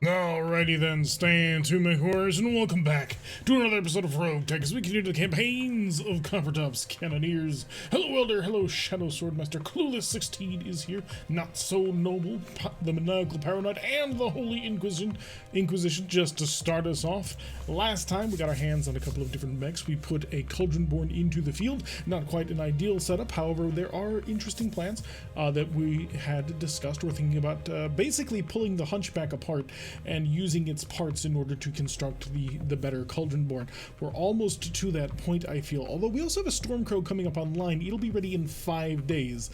Alrighty then, stand to my horse, and welcome back to another episode of RogueTech as we continue the campaigns of Coppertop's Cannoneers. Hello Elder, hello Shadow Swordmaster, Clueless 16 is here, Not So Noble, the Maniacal Paranoid, and the Holy Inquisition just to start us off. Last time we got our hands on a couple of different mechs. We put a Cauldronborn into the field, not quite an ideal setup, however there are interesting plans that we had discussed. We're thinking about basically pulling the Hunchback apart and using its parts in order to construct the better Cauldronborn. We're almost to that point, I feel, although we also have a Stormcrow coming up online. It'll be ready in 5 days.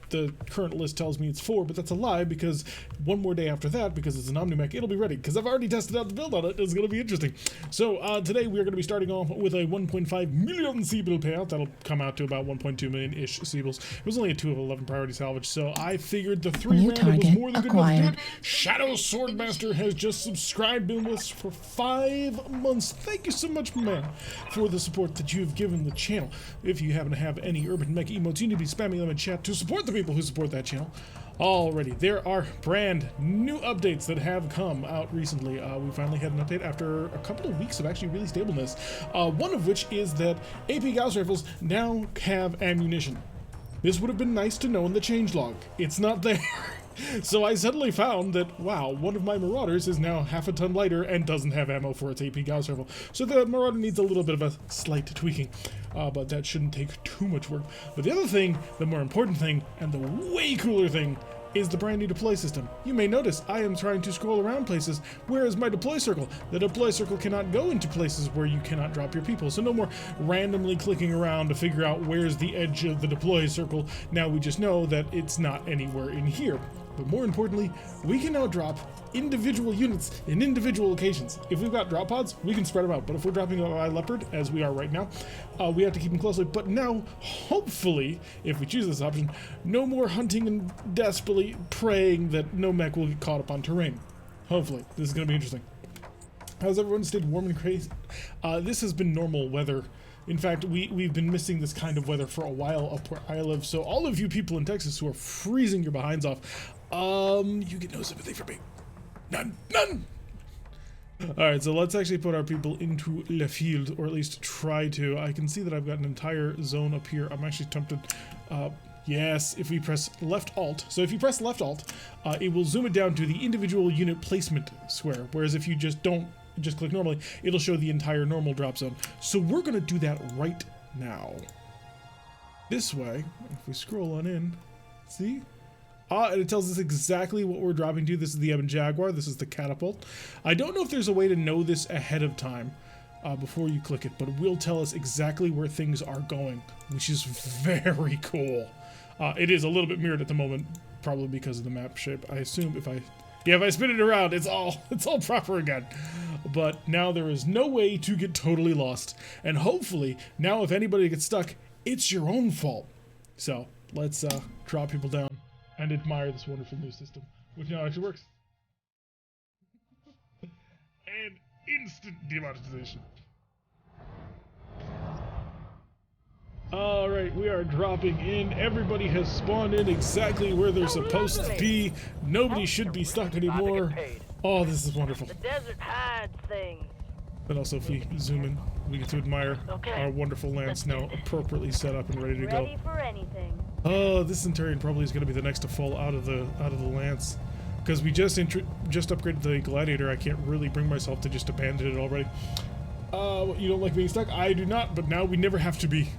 The current list tells me it's 4, but that's a lie, because one more day after that, because it's an Omnimech, it'll be ready, because I've already tested out the build on it. It's going to be interesting. So today we're going to be starting off with a 1.5 million Seabill payout. That'll come out to about 1.2 million-ish Seabills. It was only a 2 of 11 priority salvage, so I figured the 3 random was more than good enough to do it. Shadow Swordmaster has just subscribed, been with us for 5 months. Thank you so much, man, for the support that you've given the channel. If you happen to have any urban mech emotes, you need to be spamming them in chat to support the people who support that channel. Already, there are brand new updates that have come out recently. We finally had an update after a couple of weeks of actually really stableness. One of which is that AP Gauss rifles now have ammunition. This would have been nice to know in the changelog. It's not there. So I suddenly found that, wow, one of my Marauders is now half a ton lighter and doesn't have ammo for its AP Gauss rifle. So the Marauder needs a little bit of a slight tweaking, but that shouldn't take too much work. But the other thing, the more important thing, and the way cooler thing, is the brand new deploy system. You may notice I am trying to scroll around places. Where is my deploy circle? The deploy circle cannot go into places where you cannot drop your people. So no more randomly clicking around to figure out where's the edge of the deploy circle. Now we just know that it's not anywhere in here. But more importantly, we can now drop individual units in individual locations. If we've got drop pods, we can spread them out. But if we're dropping a leopard, as we are right now, we have to keep them closely. But now, hopefully, if we choose this option, no more hunting and desperately praying that no mech will get caught up on terrain. Hopefully. This is going to be interesting. How's everyone stayed warm and crazy? This has been normal weather. In fact, we've been missing this kind of weather for a while up where I live. So all of you people in Texas who are freezing your behinds off, you get no sympathy for me. None. Alright, so let's actually put our people into Le Field, or at least try to. I can see that I've got an entire zone up here. I'm actually tempted. Yes, if we press left alt. So if you press left alt, it will zoom it down to the individual unit placement square. Whereas if you just click normally, it'll show the entire normal drop zone. So we're going to do that right now. This way, if we scroll on in, see? And it tells us exactly what we're dropping to. This is the Ebon Jaguar. This is the catapult. I don't know if there's a way to know this ahead of time before you click it, but it will tell us exactly where things are going, which is very cool. It is a little bit mirrored at the moment, probably because of the map shape. I assume if I spin it around, it's all proper again. But now there is no way to get totally lost. And hopefully, now if anybody gets stuck, it's your own fault. So let's drop people down and admire this wonderful new system, which now actually works. And instant demonetization. Alright, we are dropping in. Everybody has spawned in exactly where they're supposed to be. Nobody should be stuck anymore. Oh, this is wonderful. The desert hides things. But also, if we zoom in, we get to admire our wonderful lance now appropriately set up and ready to go. Ready for anything. Oh, this Centurion probably is going to be the next to fall out of the lance, because we just upgraded the Gladiator. I can't really bring myself to just abandon it already. You don't like being stuck? I do not, but now we never have to be.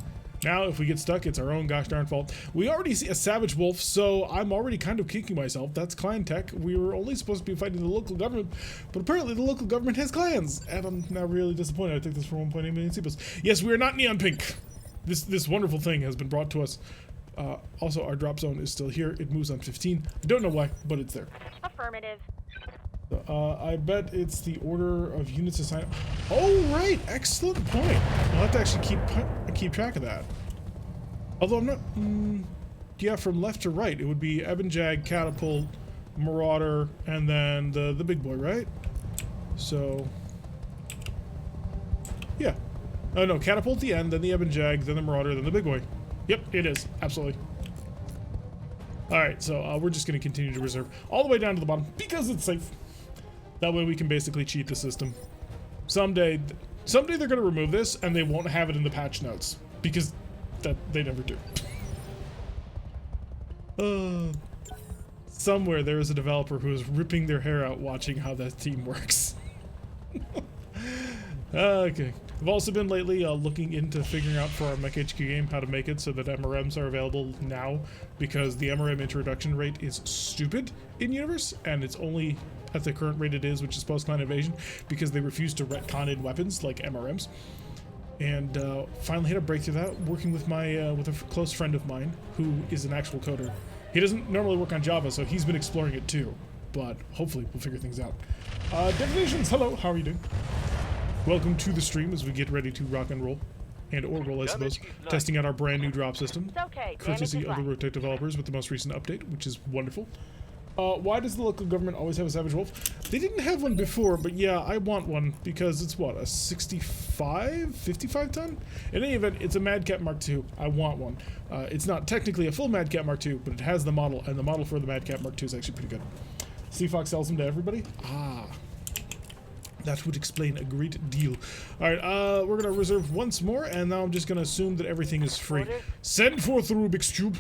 Now, if we get stuck, it's our own gosh darn fault. We already see a Savage Wolf, so I'm already kind of kicking myself. That's clan tech. We were only supposed to be fighting the local government, but apparently the local government has clans, and I'm now really disappointed. I take this for 1.8 million Seabills. Yes, we are not neon pink. This wonderful thing has been brought to us. Also, our drop zone is still here. It moves on 15. I don't know why, but it's there. Affirmative. I bet it's the order of units assigned. Oh, right. Excellent point. I'll have to actually keep track of that. Although I'm not... yeah, from left to right, it would be Ebon Jag, Catapult, Marauder, and then the big boy, right? So... yeah. Oh, no. Catapult at the end, then the Ebon Jag, then the Marauder, then the big boy. Yep, it is. Absolutely. Alright, so we're just going to continue to reserve all the way down to the bottom because it's safe. That way we can basically cheat the system. Someday they're going to remove this and they won't have it in the patch notes because that they never do. Somewhere there is a developer who is ripping their hair out watching how that team works. Okay. I've also been lately looking into figuring out for our Mech HQ game how to make it so that MRMs are available now, because the MRM introduction rate is stupid in universe, and it's only at the current rate it is, which is post-clan invasion, because they refuse to retcon in weapons like MRMs. And finally had a breakthrough that working with my with a close friend of mine who is an actual coder. He doesn't normally work on Java, so he's been exploring it too, but hopefully we'll figure things out. Definitions, hello, how are you doing? Welcome to the stream as we get ready to rock and roll, and or roll I suppose, testing out our brand new drop system, courtesy of the RogueTech developers with the most recent update, which is wonderful. Why does the local government always have a Savage Wolf? They didn't have one before, but yeah, I want one because it's what, a 55 ton? In any event, it's a Mad Cat Mark II. I want one. It's not technically a full Mad Cat Mark II, but it has the model, and the model for the Mad Cat Mark II is actually pretty good. Seafox sells them to everybody? Ah. That would explain a great deal. Alright, we're gonna reserve once more, and now I'm just gonna assume that everything is free. Send forth the Rubik's Cube.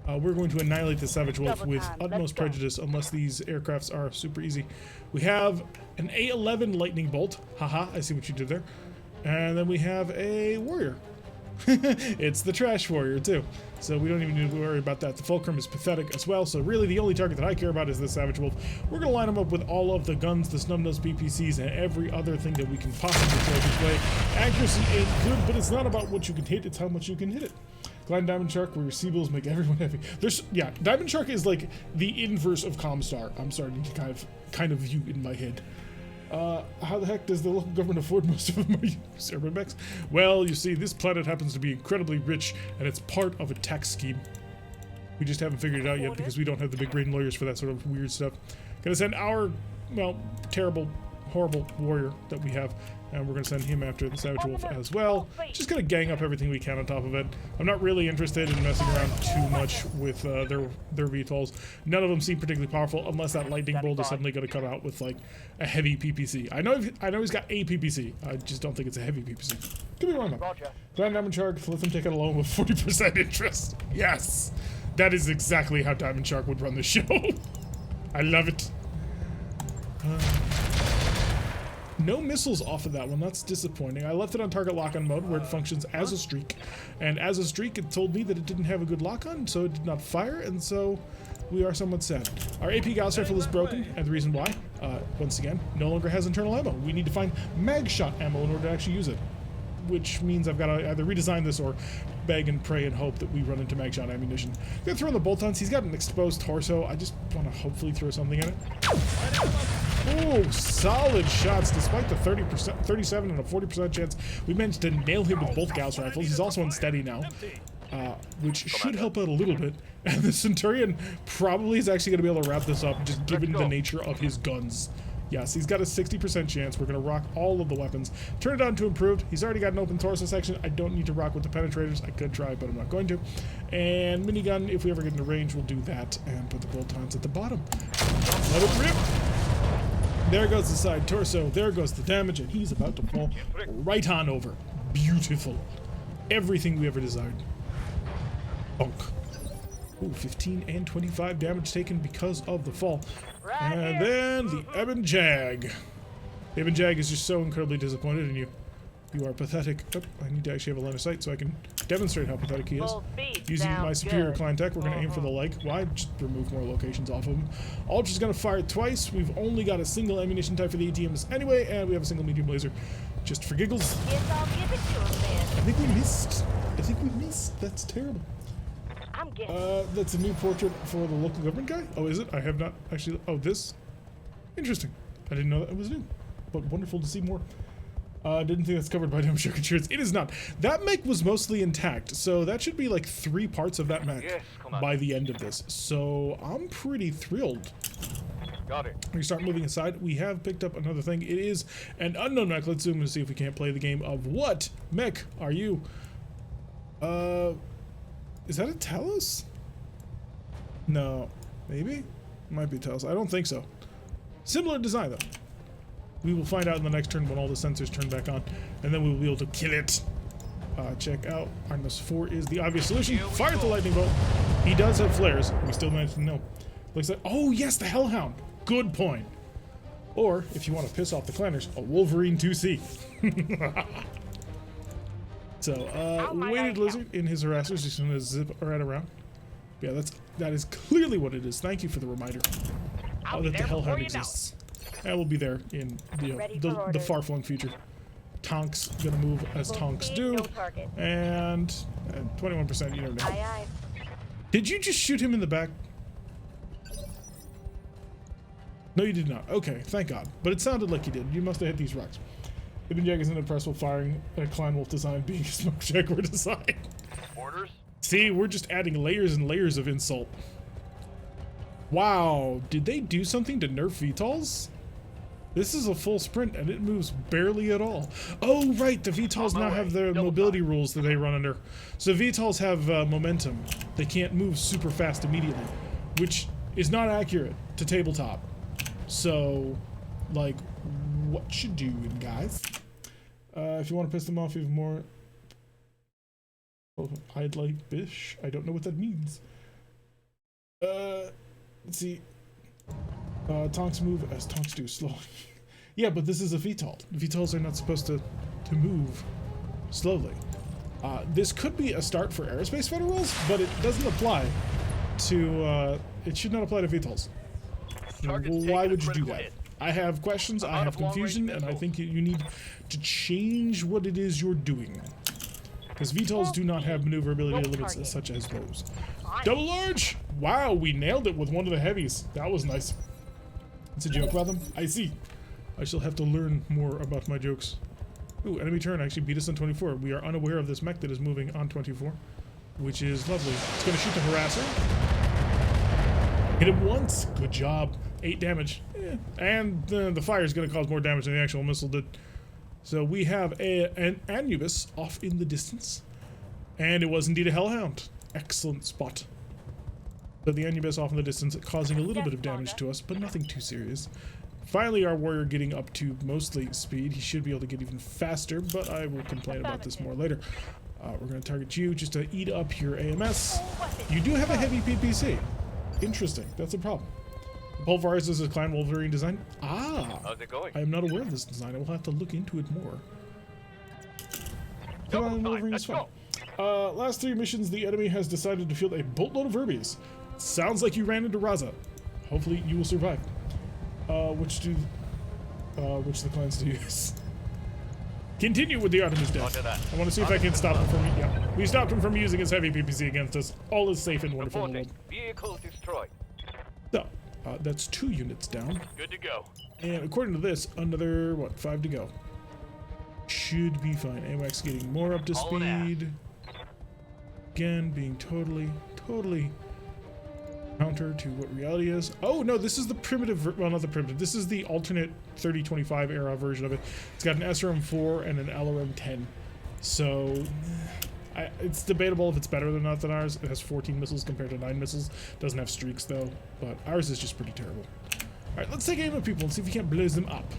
We're going to annihilate the Savage Wolf with utmost prejudice, unless these aircrafts are super easy. We have an A-11 lightning bolt. Haha, I see what you did there. And then we have a warrior. It's the trash warrior too, so we don't even need to worry about that. The Fulcrum is pathetic as well, so really the only target that I care about is the Savage Wolf. We're going to line them up with all of the guns, the snub-nosed BPCs, and every other thing that we can possibly throw this way. Accuracy ain't good, but it's not about what you can hit, it's how much you can hit it. Glide Diamond Shark, where your Seabills make everyone heavy. Yeah, Diamond Shark is like the inverse of Comstar. I'm starting to kind of view in my head. How the heck does the local government afford most of them use urban mechs? Well, you see, this planet happens to be incredibly rich, and it's part of a tax scheme. We just haven't figured it out yet because we don't have the big brain lawyers for that sort of weird stuff. Gonna send our, well, terrible, horrible warrior that we have, and we're gonna send him after the Savage Wolf as well. Just gonna gang up everything we can on top of it. I'm not really interested in messing around too much with their VTOLs. None of them seem particularly powerful unless that lightning bolt is suddenly gonna come out with like a heavy PPC. I know he's got a PPC. I just don't think it's a heavy PPC. Could be wrong though. Grand Diamond Shark, let them take it alone with 40% interest. Yes, that is exactly how Diamond Shark would run the show. I love it. No missiles off of that one. That's disappointing. I left it on target lock-on mode where it functions as a streak. And as a streak, it told me that it didn't have a good lock-on, so it did not fire, and so we are somewhat sad. Our AP Gauss rifle is broken, and the reason why, once again, no longer has internal ammo. We need to find mag shot ammo in order to actually use it. Which means I've got to either redesign this or beg and pray and hope that we run into mag shot ammunition. I'm gonna throw in the bolt-ons. He's got an exposed torso. I just want to hopefully throw something in it. Oh, solid shots despite the 37 and a 40% chance. We managed to nail him with both Gauss rifles. He's also unsteady now, which should help out a little bit. And the Centurion probably is actually going to be able to wrap this up, just given the nature of his guns. Yes, he's got a 60% chance. We're going to rock all of the weapons. Turn it on to improved. He's already got an open torso section. I don't need to rock with the penetrators. I could try, but I'm not going to. And minigun, if we ever get into range, we'll do that and put the bolt-ons at the bottom. Let it rip. There goes the side torso. There goes the damage, and he's about to fall right on over. Beautiful. Everything we ever desired. Bonk. Ooh, 15 and 25 damage taken because of the fall. And then the Ebon Jag. The Ebon Jag is just so incredibly disappointed in you. You are pathetic. Oh, I need to actually have a line of sight so I can demonstrate how pathetic he is. Using my superior client tech, we're going to aim for the leg. Why? Just remove more locations off of him. Ultra's going to fire twice. We've only got a single ammunition type for the ATMs anyway, and we have a single medium laser. Just for giggles. I'll give it to him, man. I think we missed. That's terrible. That's a new portrait for the local government guy? Oh, is it? I have not actually... Oh, this? Interesting. I didn't know that it was new. But wonderful to see more. Didn't think that's covered by Dumb Shark Insurance. It is not. That mech was mostly intact, so that should be like 3 parts of that mech by the end of this. So I'm pretty thrilled. Got it. We start moving aside. We have picked up another thing. It is an unknown mech. Let's zoom and see if we can't play the game of what mech are you? Is that a Talos? No. Maybe? Might be Talos. I don't think so. Similar design though. We will find out in the next turn when all the sensors turn back on, and then we will be able to kill it. Check out Artemis 4 is the obvious solution. Fire the lightning bolt. He does have flares. We still managed to know. Looks like, oh yes, the Hellhound. Good point. Or if you want to piss off the clanners, a Wolverine 2C. So, weighted lizard in his harassers. He's gonna zip right around. Yeah, that is clearly what it is. Thank you for the reminder that the Hellhound exists. And we'll be there in the far-flung future. Tonks gonna move as Tonks do, and 21%. You never know. Did you just shoot him in the back? No, you did not. Okay, thank God. But it sounded like you did. You must have hit these rocks. Ibn Jag is impressed with firing a Klein Wolf design being a smoke jaguar design. Orders? See, we're just adding layers and layers of insult. Wow, did they do something to nerf VTOLs? This is a full sprint and it moves barely at all. Oh, right, the VTOLs now have their mobility rules that they run under. So VTOLs have momentum. They can't move super fast immediately, which is not accurate to tabletop. So, like, what you doing, guys? If you want to piss them off even more, oh, I'd like bish. I don't know what that means. Let's see. Tonks move as Tonks do slowly. Yeah, but this is a VTOL. VTOLs are not supposed to move slowly. This could be a start for aerospace fighter rules, but it doesn't apply to. It should not apply to VTOLs. Why would you do that? I have questions, I have confusion, and I think you need to change what it is you're doing. Because VTOLs do not have maneuverability limits such as those. Double large! Wow, we nailed it with one of the heavies. That was nice. It's a joke about them? I see. I shall have to learn more about my jokes. Ooh, enemy turn actually beat us on 24. We are unaware of this mech that is moving on 24, which is lovely. It's going to shoot the harasser. Hit him once. Good job. 8 damage. Yeah. And the fire is going to cause more damage than the actual missile did. So we have an Anubis off in the distance. And it was indeed a Hellhound. Excellent spot. So the Anubis off in the distance, causing a little bit of damage to us, but nothing too serious. Finally, our warrior getting up to mostly speed. He should be able to get even faster, but I will complain about this more later. We're going to target you just to eat up your AMS. You do have a heavy PPC. Interesting. That's a problem. Pulverized is a Klein Wolverine design. Ah! How's it going? I am not aware of this design. I will have to look into it more. Klein Wolverine is fun. Last 3 missions, the enemy has decided to field a boatload of Herbies. Sounds like you ran into Raza. Hopefully you will survive. Which the clans do use. Continue with the Artemis death. I want to see if I can stop him from. Yeah, we stopped him from using his heavy PPC against us. All is safe and wonderful in the world. Vehicle destroyed. So, that's 2 units down. Good to go. And according to this, another, what, 5 to go. Should be fine. AWACS getting more up to speed. Again, being totally counter to what reality is. Oh, no, this is the primitive, well, not the primitive. This is the alternate 3025 era version of it. It's got an SRM-4 and an LRM-10. So, it's debatable if it's better or not than ours. It has 14 missiles compared to 9 missiles. Doesn't have streaks, though, but ours is just pretty terrible. All right, let's take aim at people and see if we can't blow them up.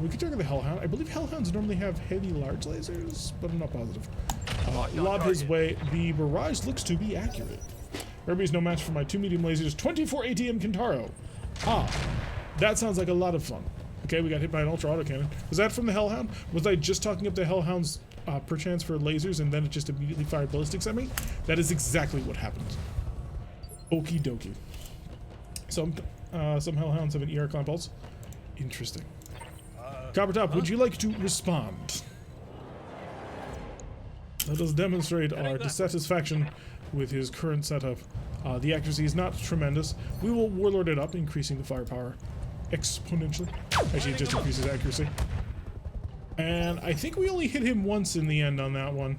We could target the Hellhound. I believe Hellhounds normally have heavy large lasers, but I'm not positive. Lob his way. The barrage looks to be accurate. Herbie's no match for my 2 medium lasers. 24 ATM Kintaro. Ah, that sounds like a lot of fun. Okay, we got hit by an ultra autocannon. Was that from the Hellhound? Was I just talking up the Hellhound's perchance for lasers and then it just immediately fired ballistics at me? That is exactly what happened. Okie dokie. Some Hellhounds have an ER climb pulse. Interesting. Copper Top, would you like to respond? Let us demonstrate our dissatisfaction with his current setup. The accuracy is not tremendous. We will warlord it up, increasing the firepower exponentially. Actually, it just increases accuracy. And I think we only hit him once in the end on that one.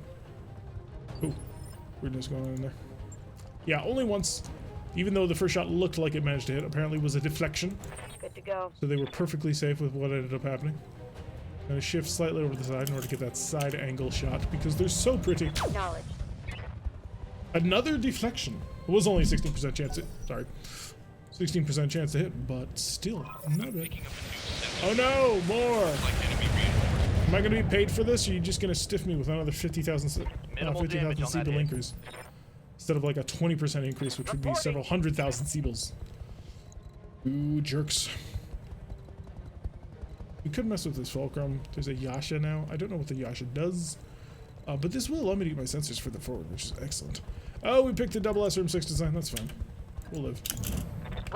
Ooh, weirdness going on in there. Yeah, only once. Even though the first shot looked like it managed to hit, apparently it was a deflection. Good to go. So they were perfectly safe with what ended up happening. I'm gonna shift slightly over to the side in order to get that side angle shot because they're so pretty. 16% chance to hit, but still not bad. Oh no, more! Am I going to be paid for this, or are you just going to stiff me with another 50,000 Siebel increase? Instead of like a 20% increase, which would be several 100,000 Siebels. Ooh, jerks. You could mess with this Fulcrum. There's a Yasha now. I don't know what the Yasha does. But this will allow me to get my sensors further forward, which is excellent. Oh, we picked the double SRM6 design. That's fine. We'll live.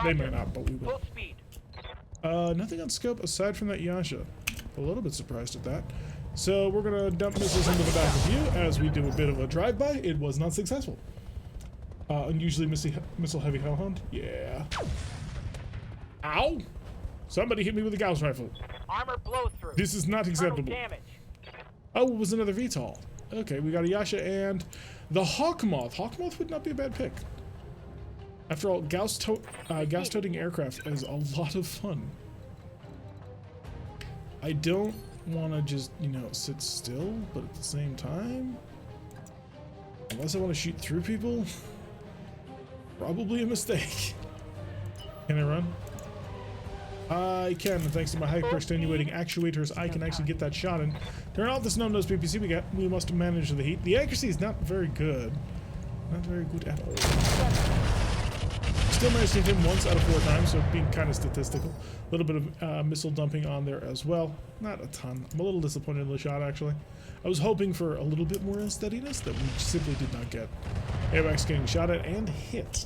They may not, but we will. Nothing on scope aside from that Yasha. A little bit surprised at that. So we're going to dump missiles into the back of you as we do a bit of a drive-by. It was not successful. Unusually missile-heavy Hellhound. Yeah. Ow! Somebody hit me with a Gauss rifle. Armor blow through. This is not acceptable. Damage. Oh, it was another VTOL. Okay, we got a Yasha and the Hawkmoth. Hawkmoth would not be a bad pick. After all, Gauss-toting aircraft is a lot of fun. I don't want to just, you know, sit still, but at the same time, unless I want to shoot through people, probably a mistake. Can I run? I can, and thanks to my hyper-extenuating actuators, I can actually get that shot in. Turn off the snub-nosed PPC, we must manage the heat. The accuracy is not very good. Not very good at all. Still managed to hit him once out of 4 times, so being kind of statistical. A little bit of missile dumping on there as well. Not a ton. I'm a little disappointed in the shot, actually. I was hoping for a little bit more unsteadiness that we simply did not get. AWACS getting shot at and hit.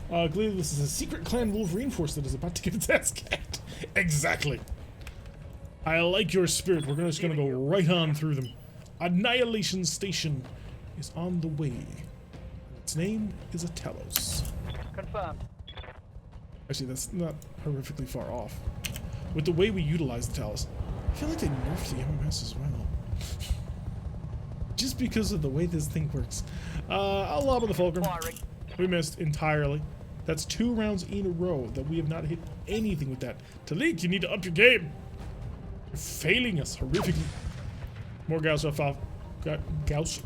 Clearly this is a secret clan Wolverine force that is about to get its ass kicked. Exactly. I like your spirit. We're just gonna go right on through them. Annihilation Station is on the way. Its name is a Talos. Confirmed. Actually, that's not horrifically far off. With the way we utilize the Talos, I feel like they nerfed the MMS as well. Just because of the way this thing works. I'll lob on the Fulcrum. We missed entirely. That's 2 rounds in a row that we have not hit anything with that. Talik, you need to up your game. You're failing us horrifically. More Gauss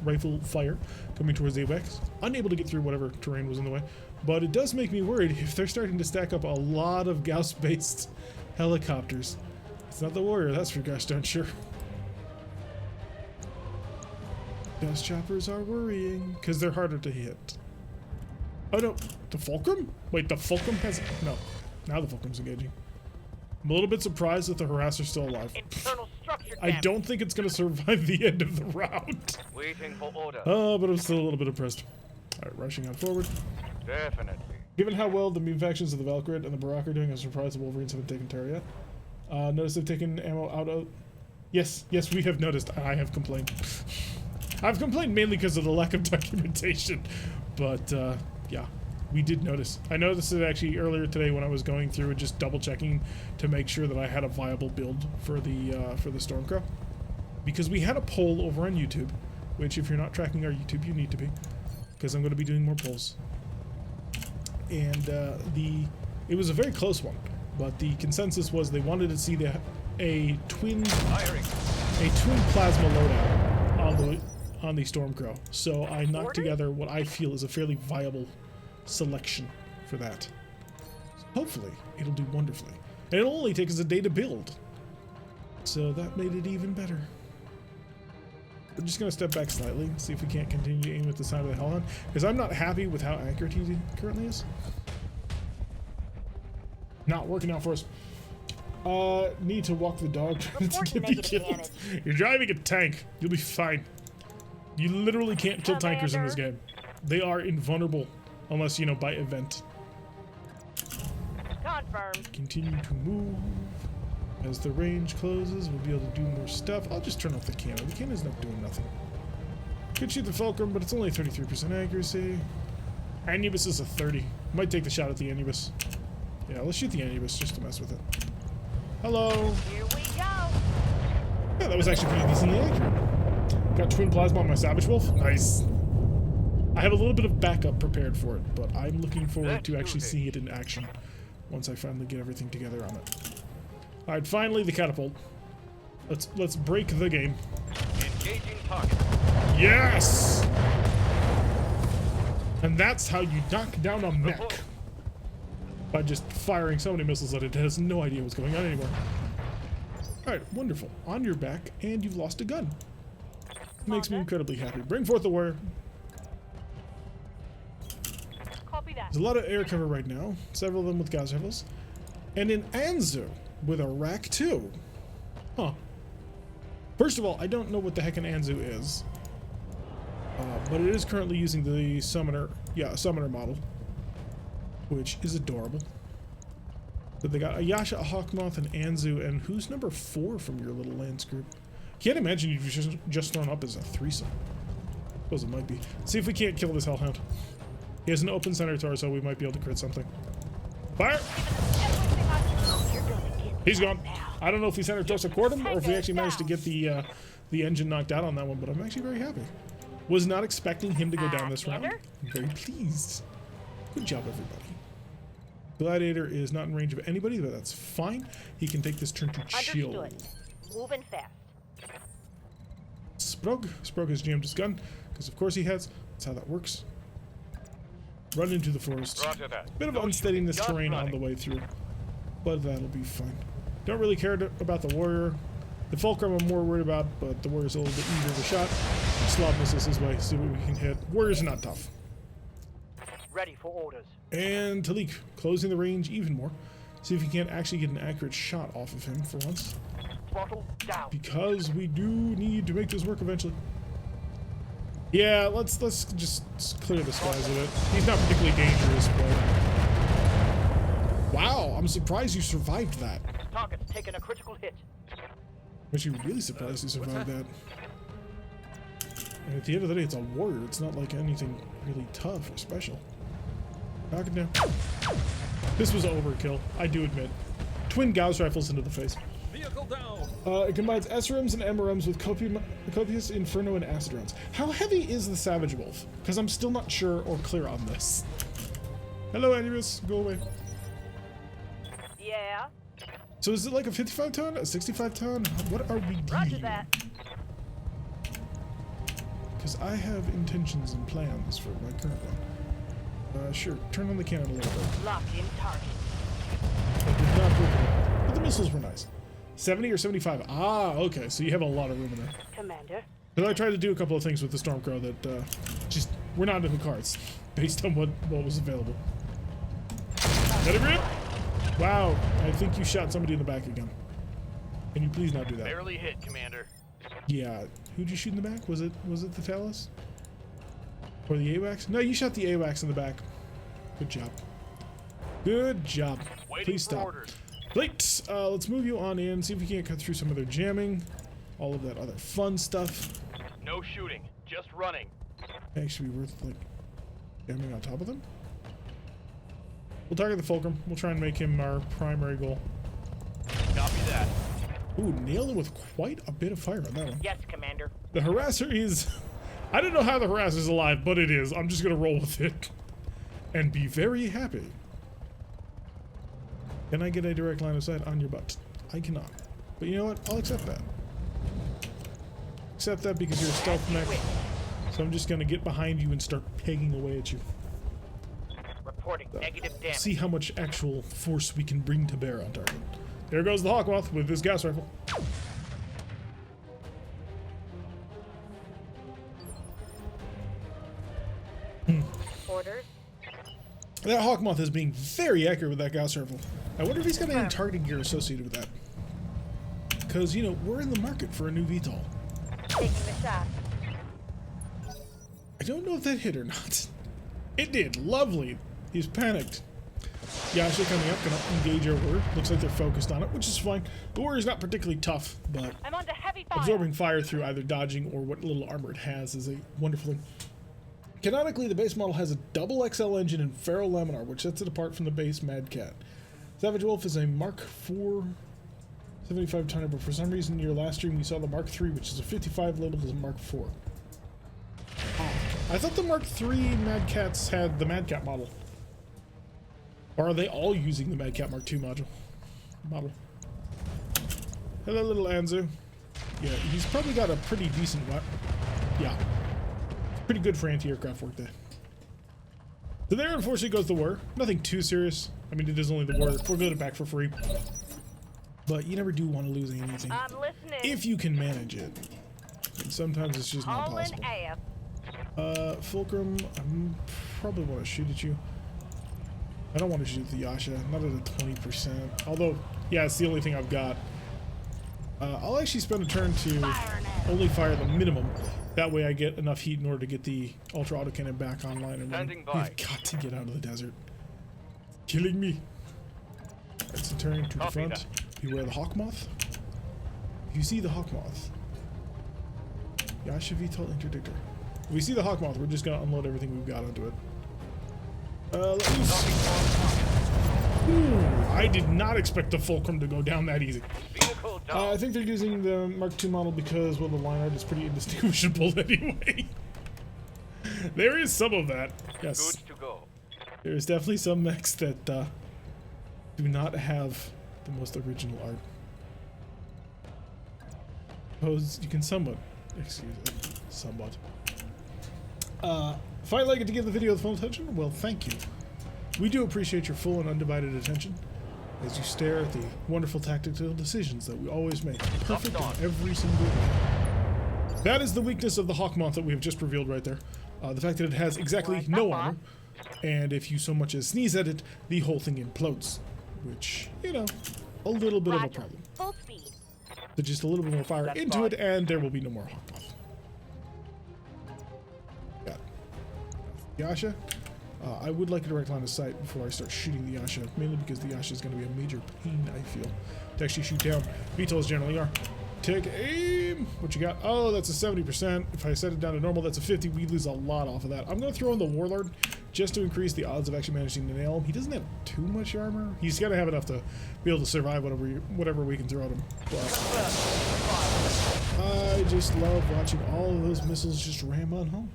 rifle fire coming towards the AWACS. Unable to get through whatever terrain was in the way. But it does make me worried if they're starting to stack up a lot of Gauss-based helicopters. It's not the Warrior, that's for gosh darn sure. Gauss choppers are worrying, because they're harder to hit. Oh no, the Fulcrum? Wait, the Fulcrum has... No, now the Fulcrum's engaging. I'm a little bit surprised that the Harasser's still alive. Internal structure I don't think it's going to survive the end of the round. Waiting for order. Oh, but I'm still a little bit impressed. Alright, rushing on forward. Definitely. Given how well the main factions of the Valkyrie and the Barak are doing, I'm surprised the Wolverines haven't taken Terra yet. Notice they've taken ammo out of... Yes, we have noticed. I have complained. I've complained mainly because of the lack of documentation. But, yeah, we did notice. I noticed it actually earlier today when I was going through and just double-checking to make sure that I had a viable build for the Stormcrow. Because we had a poll over on YouTube, which if you're not tracking our YouTube, you need to be. Because I'm going to be doing more polls. And it was a very close one, but the consensus was they wanted to see a twin plasma loadout on the Stormcrow. So I knocked together what I feel is a fairly viable selection for that. So hopefully it'll do wonderfully. And it'll only take us a day to build, so that made it even better. We're just going to step back slightly, see if we can't continue to aim at the side of the Hellhound, because I'm not happy with how accurate he currently is. Not working out for us. Need to walk the dog to get me killed. You're driving a tank. You'll be fine. You literally can't kill tankers in this game. They are invulnerable, unless, you know, by event. Confirmed. Continue to move. As the range closes, we'll be able to do more stuff. I'll just turn off the cannon. The cannon's not doing nothing. Could shoot the Fulcrum, but it's only 33% accuracy. Anubis is a 30. Might take the shot at the Anubis. Yeah, let's shoot the Anubis just to mess with it. Hello. Here we go. Yeah, that was actually pretty decently accurate. Got twin plasma on my Savage Wolf. Nice. I have a little bit of backup prepared for it, but I'm looking forward to actually seeing it in action once I finally get everything together on it. All right, finally the catapult. Let's break the game. Engaging target. Yes. And that's how you knock down a mech. by just firing so many missiles at it, it has no idea what's going on anymore. Alright, wonderful. On your back, and you've lost a gun. Makes me incredibly happy. Bring forth the warrior. Copy that. There's a lot of air cover right now, several of them with gas rifles. And in Anzu with a rack 2. Huh. First of all, I don't know what the heck an Anzu is. But it is currently using the summoner model, which is adorable. So they got a Yasha, a Hawkmoth, an Anzu, and who's number 4 from your little Lance group? Can't imagine you've just thrown up as a threesome. Suppose it might be. See if we can't kill this hellhound. He has an open center torso, we might be able to crit something. Fire! He's gone. I don't know if we center torso cored him or if we actually managed to get the engine knocked out on that one, but I'm actually very happy. Was not expecting him to go down this round. I'm very pleased. Good job, everybody. Gladiator is not in range of anybody, but that's fine. He can take this turn to chill. Understood. Moving fast. Sprog has jammed his gun, because of course he has. That's how that works. Run into the forest. Roger that. Bit of No unsteadiness shooting, terrain just on the running. way through, but that'll be fine. Don't really care about the warrior. The Fulcrum I'm more worried about, but the warrior's a little bit easier to shot. Slob missiles his way, see what we can hit. Warriors are not tough. Ready for orders. And Talik, closing the range even more. See if you can't actually get an accurate shot off of him for once. Throttle down. Because we do need to make this work eventually. Yeah, let's just clear the skies of it. He's not particularly dangerous, but... Wow, I'm surprised you survived that. Target's taken a critical hit. I'm actually really surprised you survived that. And at the end of the day, it's a warrior. It's not like anything really tough or special. Knock it down. This was overkill, I do admit. Twin Gauss rifles into the face. Vehicle down. It combines SRMs and MRMs with copious Inferno and Acid rounds. How heavy is the Savage Wolf? Because I'm still not sure or clear on this. Hello, Anubis. Go away. Yeah. So is it like a 55 ton? A 65 ton? What are we Roger dealing? that. Because I have intentions and plans for my current one. Sure, turn on the cannon a little bit. Lock in target. That did not work well, but the missiles were nice. 70 or 75? Ah, okay, so you have a lot of room in there. Commander. Because I tried to do a couple of things with the Stormcrow that just were not in the cards, based on what was available. Let it rip! Wow, I think you shot somebody in the back again. Can you please not do that? Barely hit, Commander. Yeah, who'd you shoot in the back? Was it the Talus? Or the AWACS? No, you shot the AWACS in the back. Good job. Good job. Waiting Please for stop. orders. Great. Let's move you on in, see if we can't cut through some of their jamming. All of that other fun stuff. No shooting, just running. Actually be worth, like, jamming on top of them. We'll target the Fulcrum. We'll try and make him our primary goal. Copy that. Ooh, nailed him with quite a bit of fire on that one. Yes, Commander. The Harasser is... I don't know how the Harasser's alive, but it is. I'm just gonna roll with it. And be very happy. Can I get a direct line of sight on your butt? I cannot. But you know what? I'll accept that. Accept that because you're a stealth mech. So I'm just gonna get behind you and start pegging away at you. Reporting negative damage. See how much actual force we can bring to bear on target. There goes the Hawkmoth with his gas rifle. Orders. That Hawkmoth is being very accurate with that gas rifle. I wonder if he's got any targeting gear associated with that. Because, you know, we're in the market for a new VTOL. Taking the shot. I don't know if that hit or not. It did. Lovely. He's panicked. Yasha coming up, gonna engage our warrior. Looks like they're focused on it, which is fine. The warrior's not particularly tough, but I'm under heavy fire. absorbing fire through either dodging or what little armor it has is a wonderful thing. Canonically, the base model has a double XL engine and ferro laminar, which sets it apart from the base Mad Cat. Savage Wolf is a Mark IV 75 tonner, but for some reason in your last stream we saw the Mark III, which is a 55 labeled as a Mark IV. I thought the Mark III Mad Cats had the Mad Cat model. Or are they all using the Mad Cat Mark II model? Hello, little Anzu. Yeah, he's probably got a pretty decent weapon. Yeah. Pretty good for anti-aircraft work there. So there, unfortunately, goes the war. Nothing too serious. I mean, it is only the war. We'll get it back for free. But you never do want to lose anything I'm listening. if you can manage it. And sometimes it's just not Hauling possible. ass. Fulcrum, I probably want to shoot at you. I don't want to shoot at the Yasha, not at a 20%. Although, yeah, it's the only thing I've got. I'll actually spend a turn to only fire the minimum. That way I get enough heat in order to get the Ultra Autocannon back online and running. Standing by. We've got to get out of the desert. It's killing me. It's a turn to the Copy front. Beware the Hawkmoth. If you see the Hawkmoth, Yasha VTOL Interdictor. If we see the Hawkmoth, we're just going to unload everything we've got onto it. Ooh, I did not expect the Fulcrum to go down that easy. Vehicle down. I think they're using the Mark II model because, well, the line art is pretty indistinguishable anyway. There is some of that. Yes. Good to go. There's definitely some mechs that do not have the most original art. Suppose you can somewhat excuse it. Somewhat. Finally, I get to give the video the full attention? Well, thank you. We do appreciate your full and undivided attention as you stare at the wonderful tactical decisions that we always make. Perfect in every single way. That is the weakness of the Hawkmoth that we have just revealed right there. The fact that it has exactly no armor, and if you so much as sneeze at it, the whole thing implodes. Which, you know, a little bit of a problem. Full speed. So just a little bit more fire into it, and there will be no more Hawkmoth. Got it. Yasha. I would like a direct line of sight before I start shooting the Yasha, mainly because the Yasha is going to be a major pain, I feel, to actually shoot down. VTOLs generally are. Take aim! What you got? Oh, that's a 70%. If I set it down to normal, that's a 50. We lose a lot off of that. I'm going to throw in the Warlord just to increase the odds of actually managing to nail him. He doesn't have too much armor. He's got to have enough to be able to survive whatever we can throw at him. But I just love watching all of those missiles just ram on home.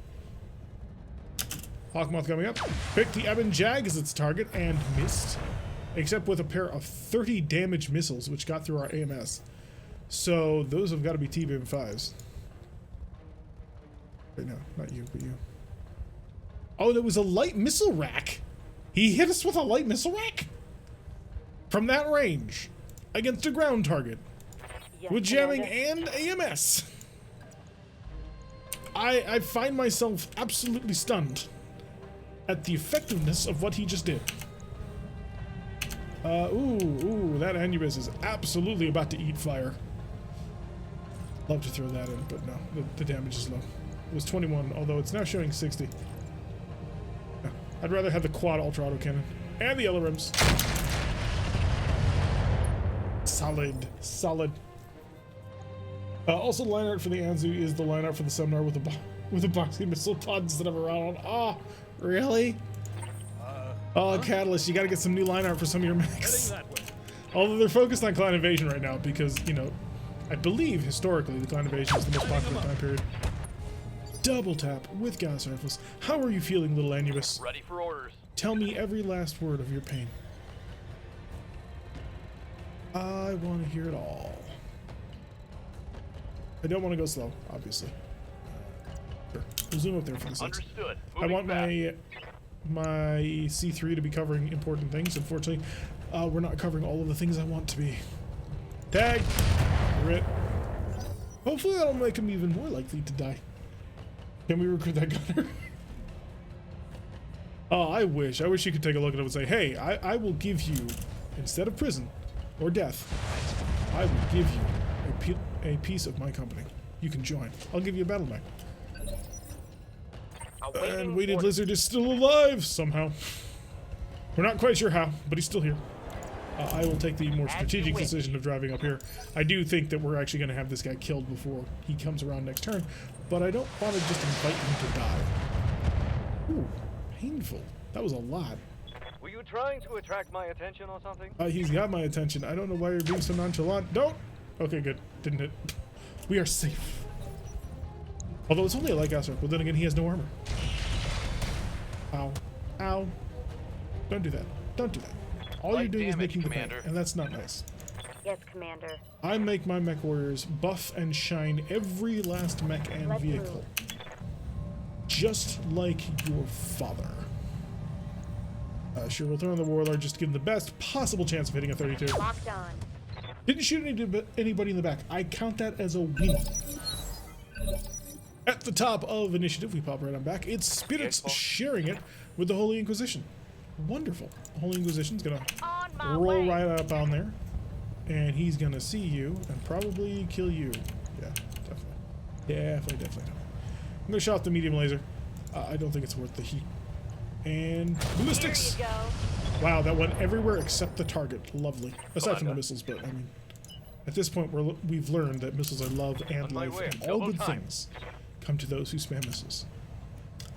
Hawkmoth coming up. Picked the Ebon Jag as its target and missed, except with a pair of 30 damage missiles, which got through our AMS. So those have got to be T-Bim 5s. Wait, no, not you, but you. Oh, there was a light missile rack. He hit us with a light missile rack from that range against a ground target with jamming and AMS. I find myself absolutely stunned at the effectiveness of what he just did. Ooh, that Anubis is absolutely about to eat fire. Love to throw that in, but no, the damage is low. It was 21, although it's now showing 60. Yeah, I'd rather have the quad ultra autocannon and the yellow rims. Solid. Also, the line art for the Anzu is the line art for the Seminar with a boxing missile pod instead of a round. Oh, really? Oh, Catalyst, you gotta get some new line art for some of your mechs. Although they're focused on Clan Invasion right now because, you know, I believe historically the Clan Invasion is the most popular time period. Double tap with gas rifles. How are you feeling, little Anubis? Ready for orders. Tell me every last word of your pain. I want to hear it all. I don't want to go slow, obviously. Sure. We'll zoom up there for the 6. Understood. I want my C3 to be covering important things. Unfortunately, we're not covering all of the things I want to be. Tag! Rip. Hopefully that'll make him even more likely to die. Can we recruit that gunner? Oh, I wish you could take a look at him and say, hey, I will give you, instead of prison or death, I will give you a piece of my company. You can join. I'll give you a battle mech. And Weighted Lizard is still alive somehow. We're not quite sure how, but he's still here. I will take the more strategic decision of driving up here. I do think that we're actually going to have this guy killed before he comes around next turn, but I don't want to just invite him to die. Ooh, painful. That was a lot. Were you trying to attract my attention or something? He's got my attention. I don't know why you're being so nonchalant. Don't! Okay, good. Didn't hit. We are safe. Although it's only a light gas arc, but then again, he has no armor. Ow. Ow. Don't do that. Don't do that. All you're doing is making the bank, and that's not nice. Yes, Commander. I make my mech warriors buff and shine every last mech and vehicle. Just like your father. Sure, we'll throw in the Warlord just to give him the best possible chance of hitting a 32. Locked on. Didn't shoot anybody in the back. I count that as a win. At the top of initiative, we pop right on back. It's Spirits sharing it with the Holy Inquisition. Wonderful. The Holy Inquisition's gonna roll right up on there. And he's gonna see you and probably kill you. Yeah, definitely. Definitely. I'm gonna shut off the medium laser. I don't think it's worth the heat. And ballistics. Here you go. Wow, that went everywhere except the target. Lovely. Aside from the missiles, but I mean, at this point we've learned that missiles are love and life, and all good things come to those who spam missiles.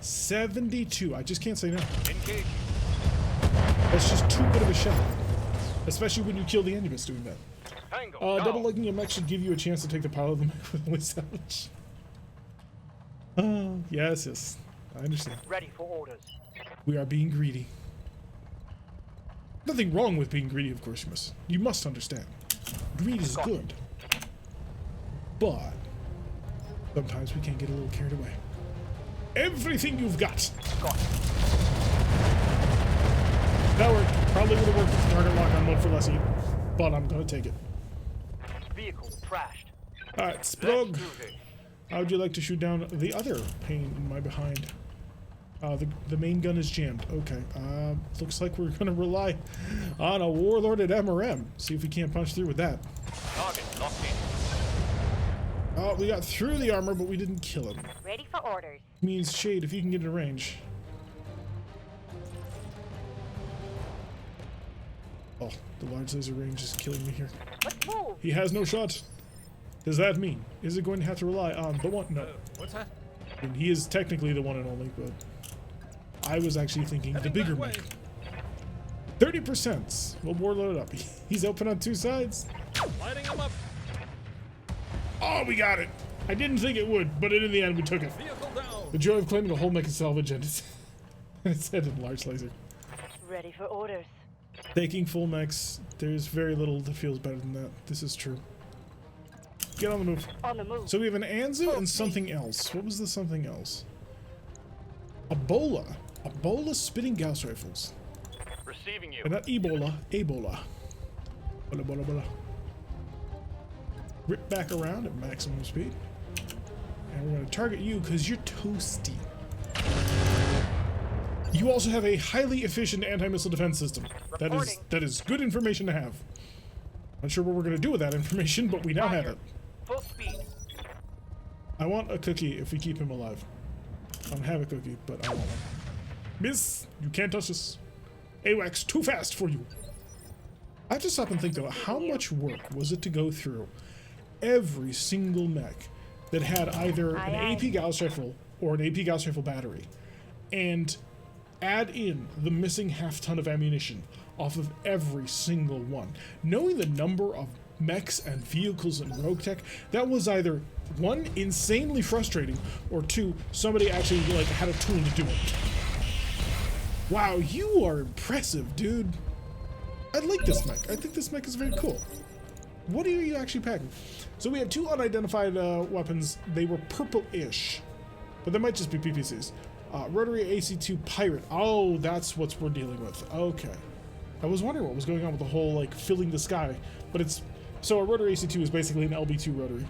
72. I just can't say no. Engage. That's just too good of a shot. Especially when you kill the Anubis doing that. Tango. Double lugging a mech should give you a chance to take the pilot of the mech with only salvage. Yes. I understand. Ready for orders. We are being greedy. Nothing wrong with being greedy, of course you must understand. Greed is good. But sometimes we can get a little carried away. Everything you've got. Got it. That worked. Probably would have worked with the target lock on mode for less heat, but I'm gonna take it. Vehicle trashed. Alright, Let's Sprog. do this. How would you like to shoot down the other pain in my behind? The main gun is jammed. Okay. Looks like we're gonna rely on a Warlord at MRM. See if we can't punch through with that. Target locked in. Oh, we got through the armor, but we didn't kill him. Ready for orders. Means Shade, if you can get in range. Oh, the large laser range is killing me here. Let's move. He has no shot. Does that mean? Is it going to have to rely on the one? No. What's that? I mean, he is technically the one and only, but I was actually thinking the bigger mech. 30%. We'll warload it up. He's open on two sides. Lighting him up. Oh, we got it. I didn't think it would, but in the end, we took it. Vehicle down. The joy of claiming a whole mech and salvage, and it's head in large laser. Ready for orders. Taking full mechs, there's very little that feels better than that. This is true. Get on the move. On the move. So we have an Anzu and something else. What was the something else? Ebola. Ebola spitting Gauss rifles. Receiving you. And not Ebola, Ebola. Bola. Rip back around at maximum speed. And we're going to target you because you're toasty. You also have a highly efficient anti-missile defense system. That is good information to have. Not sure what we're going to do with that information, but we now have it. Full speed. I want a cookie if we keep him alive. I don't have a cookie, but I want one. Miss, you can't touch this. AWACS, too fast for you. I have to stop and think though, how much work was it to go through every single mech that had either an AP Gauss rifle or an AP Gauss rifle battery and add in the missing half ton of ammunition off of every single one. Knowing the number of mechs and vehicles in RogueTech, that was either one, insanely frustrating, or two, somebody actually like had a tool to do it. Wow, you are impressive, dude. I like this mech. I think this mech is very cool. What are you actually packing? So we have two unidentified weapons. They were purple-ish, but they might just be PPCs. Rotary AC-2 Pirate. Oh, that's what we're dealing with. Okay. I was wondering what was going on with the whole, like, filling the sky. But it's... So a Rotary AC-2 is basically an LB-2 rotary,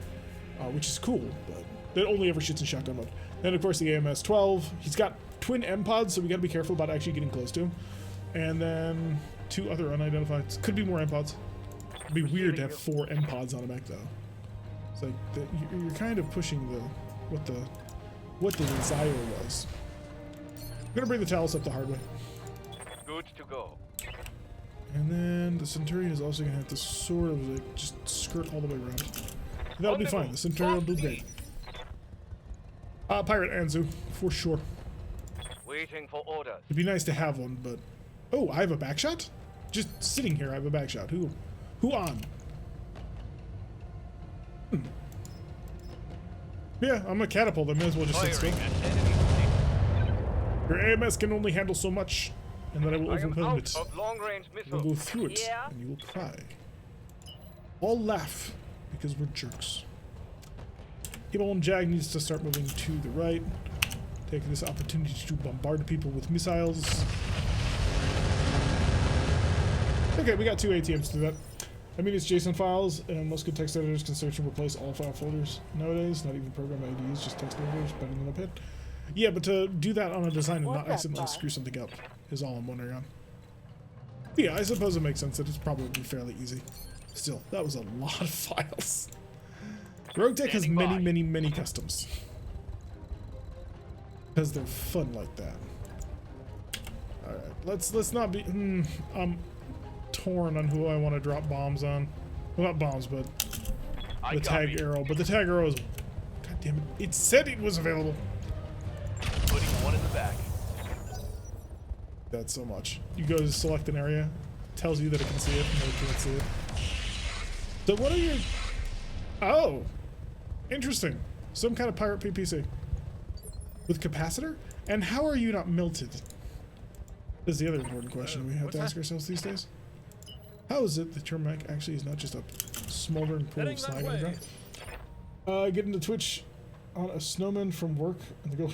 which is cool, but that only ever shoots in shotgun mode. Then, of course, the AMS-12. He's got twin M-pods, so we gotta be careful about actually getting close to him. And then two other unidentified. Could be more M-pods. It'd be weird to have 4 M-pods on a mech, though. It's like, you're kind of pushing what the desire was. I'm gonna bring the Talus up the hard way. Good to go. And then the Centurion is also gonna have to sort of like just skirt all the way around. That'll be fine. The Centurion will do great. Pirate Anzu, for sure. Waiting for orders. It'd be nice to have one, but... Oh, I have a backshot? Just sitting here, I have a backshot. Who on? Yeah, I'm a catapult. I may as well just sit still. Your AMS can only handle so much, and then I will overwhelm it. We'll go through it, and you will cry. All laugh, because we're jerks. Evil and Jag needs to start moving to the right. Take this opportunity to bombard people with missiles. Okay, we got 2 ATMs to do that. I mean, it's JSON files, and most good text editors can search and replace all file folders nowadays. Not even program IDs, just text editors, better than a pit. Yeah, but to do that on a design and not accidentally screw something up is all I'm wondering on. But yeah, I suppose it makes sense that it's probably fairly easy. Still, that was a lot of files. RogueTech has many customs. Because they're fun like that. Alright, let's not be... I'm torn on who I want to drop bombs on. Well, not bombs, but the tag arrow. But the tag arrow is... God damn it. It said it was available. Putting one in the back. That's so much. You go to select an area, tells you that it can see it, and it can't see it. So what are your... Oh! Interesting. Some kind of pirate PPC. With capacitor? And how are you not melted? Is the other important question we have to ask ourselves these days. How is it that your mech actually is not just a smoldering pool of slag on the ground? Get into Twitch on a snowman from work and go...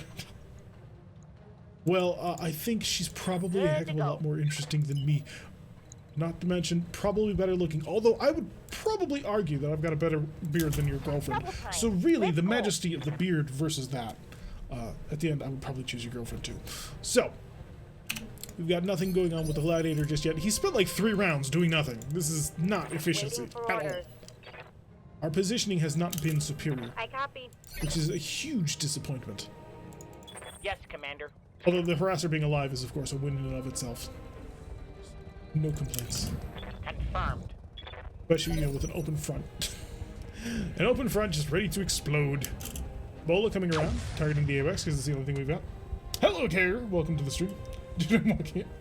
Well, I think she's probably a heck of a lot more interesting than me. Not to mention, probably better looking. Although I would probably argue that I've got a better beard than your girlfriend. So really, the majesty of the beard versus that. At the end, I would probably choose your girlfriend too. So, we've got nothing going on with the Gladiator just yet. He spent like 3 rounds doing nothing. This is not efficiency at all. Our positioning has not been superior. I copy. Which is a huge disappointment. Yes, Commander. Although the harasser being alive is, of course, a win in and of itself. No complaints. Confirmed. Especially, you know, with an open front. An open front just ready to explode. Bola coming around, targeting the AWACS because it's the only thing we've got. Hello, Care. Welcome to the stream. Dude, I'm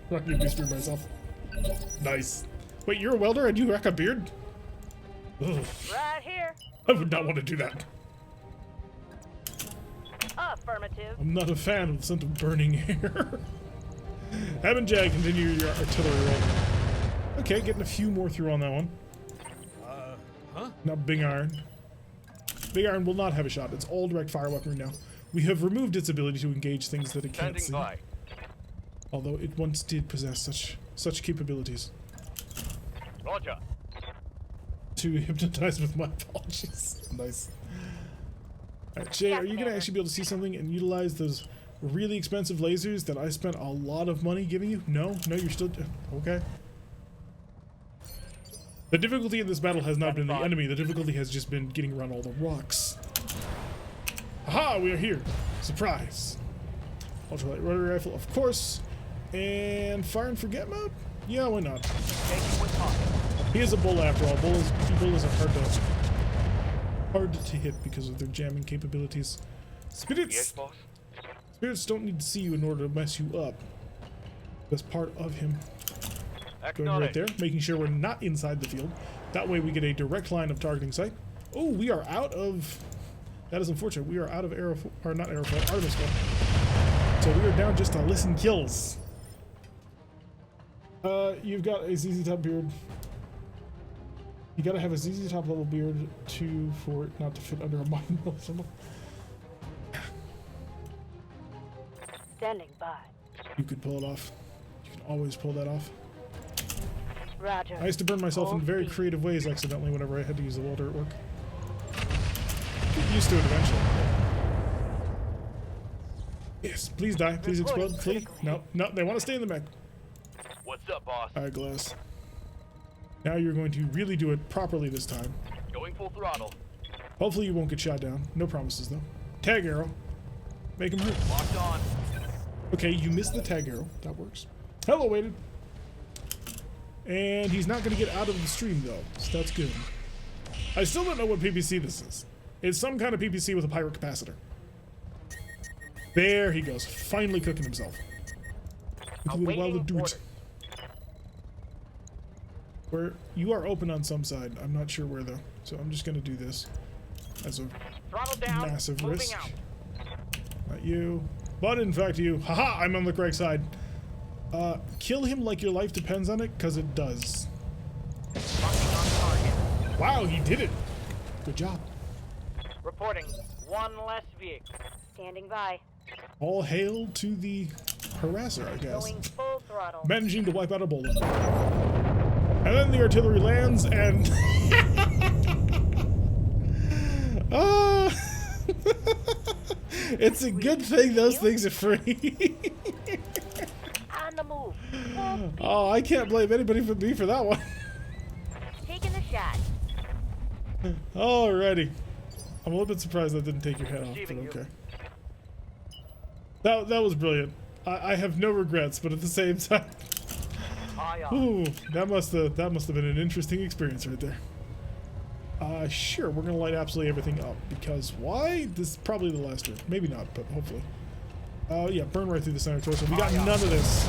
rocking a beard myself. Nice. Wait, you're a welder and you rock a beard? Ugh. Right here. I would not want to do that. Affirmative. I'm not a fan of the scent of burning hair. Ab and Jag, continue your artillery roll. Okay, getting a few more through on that one. Now Big Iron. Big Iron will not have a shot. It's all direct fire weaponry now. We have removed its ability to engage things that it can't see. Although it once did possess such capabilities. Roger. To hypnotize with my apologies. Nice. Alright, Jay, are you going to actually be able to see something and utilize those really expensive lasers that I spent a lot of money giving you? No? No, you're still... Okay. The difficulty in this battle has not been the enemy. The difficulty has just been getting around all the rocks. Aha! We are here. Surprise. Ultralight rotary rifle, of course. And fire and forget mode? Yeah, why not? He is a bull after all. Bulls are hard to hit because of their jamming capabilities. Spirits! Yes, boss. Spirits don't need to see you in order to mess you up. That's part of him. Going right there, making sure we're not inside the field. That way we get a direct line of targeting sight. Oh, we are out of... That is unfortunate. We are out of Artemis Foil. So we are down just to listen kills. You've got a ZZ Top beard. You gotta have a ZZ Top level beard for it not to fit under a mine mill symbol. Standing by. You could pull it off. You can always pull that off. Roger. I used to burn myself in very creative ways accidentally whenever I had to use the welder at work. Get used to it eventually. Yes, please die. Please explode. Please. No, no, they want to stay in the mech. What's up, boss? Alright, Glass. Now you're going to really do it properly this time. Going full throttle. Hopefully you won't get shot down. No promises, though. Tag arrow. Make him move. Locked on. Okay, you missed the tag arrow. That works. Hello, waited. And he's not going to get out of the stream, though, so that's good. I still don't know what PPC this is. It's some kind of PPC with a pirate capacitor. There he goes, finally cooking himself. Wild dude. Where you are open on some side. I'm not sure where though, so I'm just going to do this as a massive risk. Not you, but in fact you. Haha! I'm on the correct side. Kill him like your life depends on it, because it does. Wow, he did it. Good job. Reporting. One less vehicle. Standing by. All hail to the harasser, I guess. Going full throttle. Managing to wipe out a bullet. And then the artillery lands and... Oh, it's a good thing those things are free. On the move. Oh, I can't blame anybody but me for that one. Taking the shot. Alrighty. I'm a little bit surprised that didn't take your head off, but okay. That was brilliant. I have no regrets, but at the same time, ooh, that must have been an interesting experience right there. Sure, we're gonna light absolutely everything up because why? This is probably the last turn. Maybe not, but hopefully. Yeah, burn right through the center torso. We got none of this.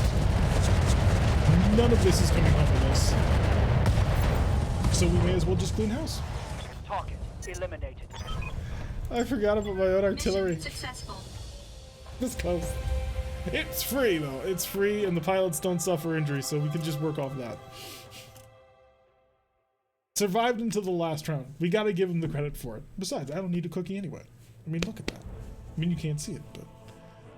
None of this is coming off of us. So we may as well just clean house. Target eliminated. I forgot about my own artillery. Mission successful. This close. It's free though. It's free, and the pilots don't suffer injury, so we can just work off that. Survived until the last round. We gotta give him the credit for it. Besides, I don't need a cookie anyway. I mean, look at that. I mean, you can't see it, but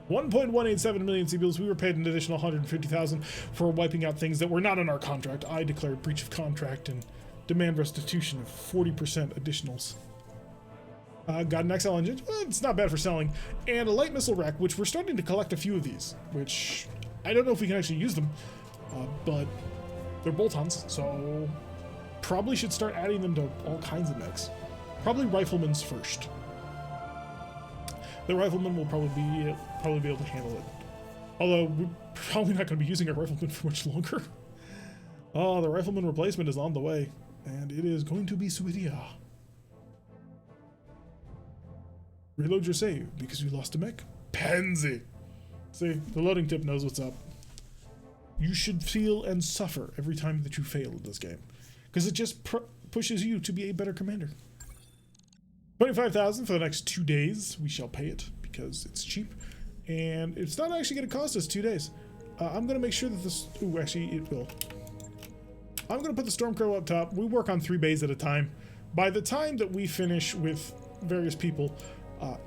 1.187 million CBLs. We were paid an additional 150,000 for wiping out things that were not in our contract. I declared breach of contract and demand restitution of 40% additionals. Got an XL engine. Well, it's not bad for selling, and a light missile rack, which we're starting to collect a few of these. Which I don't know if we can actually use them, but they're bolt-ons, so. Probably should start adding them to all kinds of mechs. Probably riflemen's first. The rifleman will probably be able to handle it. Although we're probably not going to be using our rifleman for much longer. Oh, the rifleman replacement is on the way, and it is going to be Suidia. Reload your save because you lost a mech. Pansy. See, the loading tip knows what's up. You should feel and suffer every time that you fail in this game. Because it just pushes you to be a better commander. 25,000 for the next 2 days. We shall pay it because it's cheap. And it's not actually going to cost us 2 days. I'm going to make sure that this... Ooh, actually, it will. I'm going to put the Stormcrow up top. We work on 3 bays at a time. By the time that we finish with various people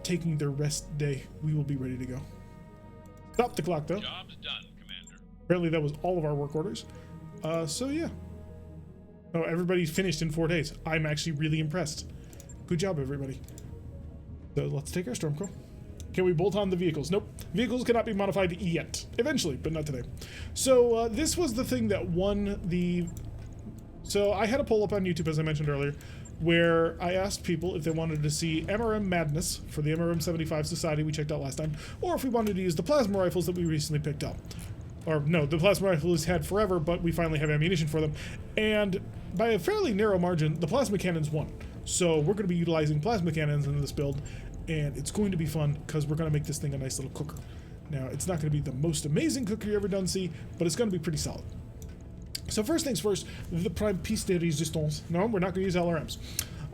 taking their rest day, we will be ready to go. Stop the clock, though. Job's done, Commander. Apparently that was all of our work orders. So, yeah. Oh, everybody's finished in 4 days. I'm actually really impressed. Good job, everybody. So let's take our Stormcrow. Can we bolt on the vehicles? Nope. Vehicles cannot be modified yet. Eventually, but not today. So this was the thing that won the... So I had a poll up on YouTube, as I mentioned earlier, where I asked people if they wanted to see MRM Madness for the MRM 75 Society we checked out last time, or if we wanted to use the plasma rifles that we recently picked up. Or no, the plasma rifles had forever, but we finally have ammunition for them. And by a fairly narrow margin, the plasma cannons won. So we're going to be utilizing plasma cannons in this build, and it's going to be fun because we're going to make this thing a nice little cooker. Now, it's not going to be the most amazing cooker you ever done see, but it's going to be pretty solid. So first things first, the prime piece de resistance. No, we're not going to use LRMs.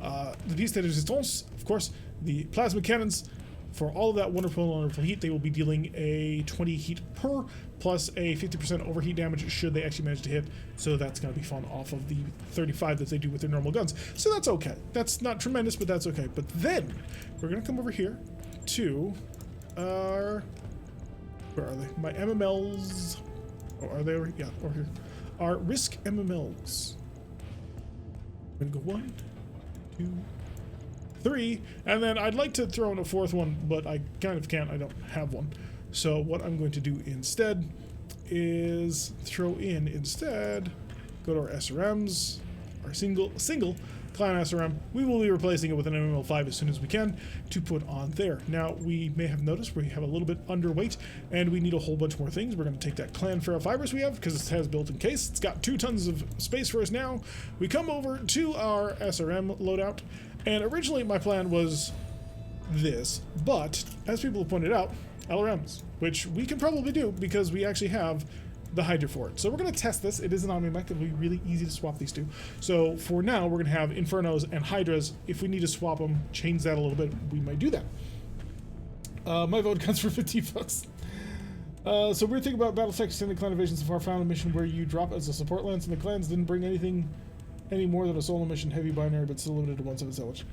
The piece de resistance, of course, the plasma cannons. For all of that wonderful heat, they will be dealing a 20 heat per, plus a 50% overheat damage should they actually manage to hit. So that's going to be fun off of the 35 that they do with their normal guns. So that's okay. That's not tremendous, but that's okay. But then we're going to come over here to our... Where are they? My MMLs. Oh, are they over here? Yeah, over here. Our Risk MMLs. I'm going to go 1, 2, 3, and then I'd like to throw in a 4th one, but I kind of can't. I don't have one. So what I'm going to do instead is throw in go to our SRMs, our single clan SRM. We will be replacing it with an MML5 as soon as we can to put on there. Now, we may have noticed we have a little bit underweight, and we need a whole bunch more things. We're going to take that clan ferrofibers we have, because it has built-in case. It's got 2 tons of space for us now. We come over to our SRM loadout, and originally my plan was this, but as people have pointed out, LRMs, which we can probably do because we actually have the Hydra for it. So we're going to test this. It is an Omni mech. It'll be really easy to swap these two. So for now, we're going to have Infernos and Hydras. If we need to swap them, change that a little bit, we might do that. My vote counts for 50 votes. So weird thing about BattleTech extended clan invasion so far, found a mission where you drop as a support lance and the clans didn't bring anything any more than a solo mission, heavy binary, but still limited to 1/7 salvage.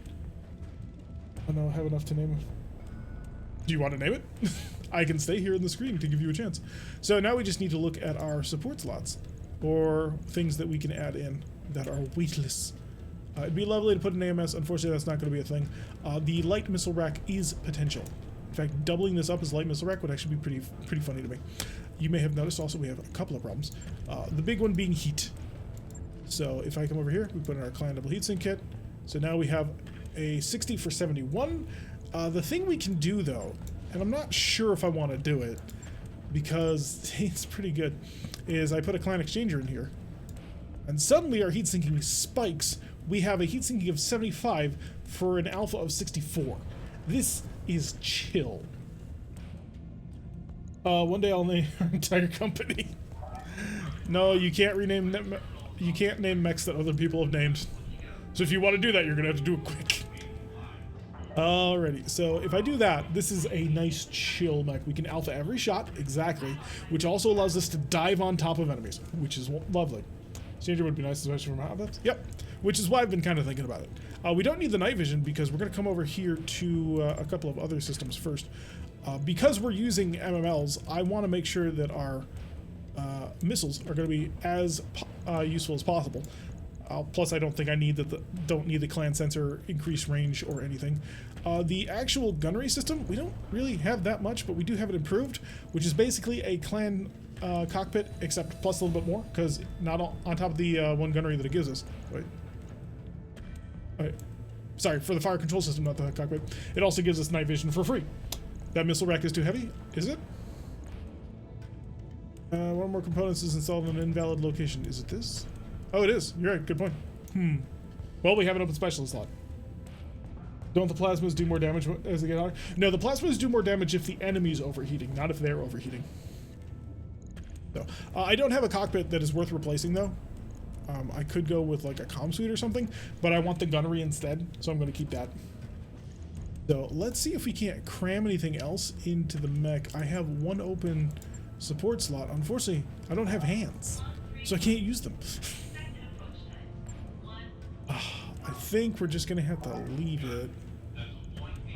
I don't have enough to name it. Do you want to name it? I can stay here in the screen to give you a chance. So now we just need to look at our support slots. or things that we can add in that are weightless. It'd be lovely to put an AMS. Unfortunately, that's not going to be a thing. The light missile rack is potential. In fact, doubling this up as light missile rack would actually be pretty funny to me. You may have noticed also we have a couple of problems. The big one being heat. So if I come over here, we put in our clan double heatsink kit. So now we have a 60 for 71. The thing we can do though, and I'm not sure if I want to do it because it's pretty good, is I put a clan exchanger in here. And suddenly our heat sinking spikes. We have a heat sinking of 75 for an alpha of 64. This is chill. One day I'll name our entire company. No, you can't rename them. You can't name mechs that other people have named. So if you want to do that, you're gonna have to do it quick. Alrighty, so if I do that, this is a nice chill mech. We can alpha every shot, exactly, which also allows us to dive on top of enemies, which is lovely. Stranger would be nice, especially from outfits. Yep, which is why I've been kind of thinking about it. We don't need the night vision because we're going to come over here to a couple of other systems first. Because we're using MMLs, I want to make sure that our missiles are going to be as useful as possible. Plus, I don't think I need don't need the clan sensor increased range or anything. The actual gunnery system, we don't really have that much, but we do have it improved, which is basically a clan cockpit, except plus a little bit more, because not on top of the one gunnery that it gives us. Wait. Sorry, for the fire control system, not the cockpit. It also gives us night vision for free. That missile rack is too heavy, is it? One more components is installed in an invalid location. Is it this? Oh, it is. You're right. Good point. Well, we have an open specialist slot. Don't the plasmas do more damage as they get hotter? No, the plasmas do more damage if the enemy's overheating, not if they're overheating. So, I don't have a cockpit that is worth replacing, though. I could go with like a comm suite or something, but I want the gunnery instead, so I'm going to keep that. So let's see if we can't cram anything else into the mech. I have one open support slot. Unfortunately, I don't have hands, so I can't use them. I think we're just going to have to leave it.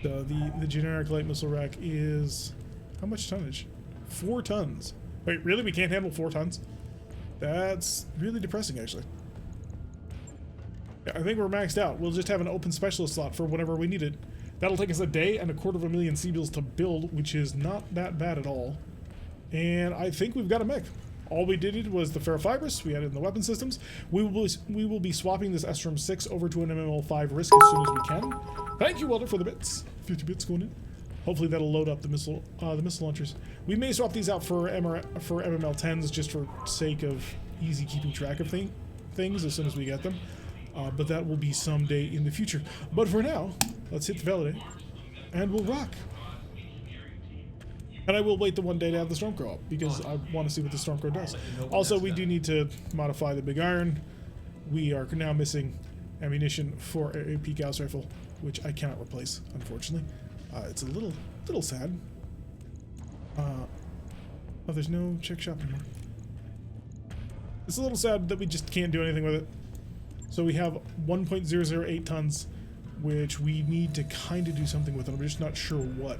The generic light missile rack is... how much tonnage? 4 tons. Wait, really? We can't handle 4 tons? That's really depressing, actually. Yeah, I think we're maxed out. We'll just have an open specialist slot for whenever we need it. That'll take us a day and 250,000 C-bills to build, which is not that bad at all. And I think we've got a mech. All we did was the ferrofibrous. We added in the weapon systems. We will be swapping this SRM 6 over to an MML5 risk as soon as we can. Thank you, Welder, for the bits. 50 bits going in. Hopefully that'll load up the missile launchers. We may swap these out for MML 10s just for sake of easy keeping track of things as soon as we get them. But that will be someday in the future. But for now, let's hit the validate, and we'll rock. And I will wait the one day to have the Stormcrow up, because I want to see what the Stormcrow does. Also, we do need to modify the Big Iron. We are now missing ammunition for a AP Gauss rifle, which I cannot replace, unfortunately. It's a little sad. Oh, there's no check shop anymore. It's a little sad that we just can't do anything with it. So we have 1.008 tons, which we need to kind of do something with. I'm just not sure what.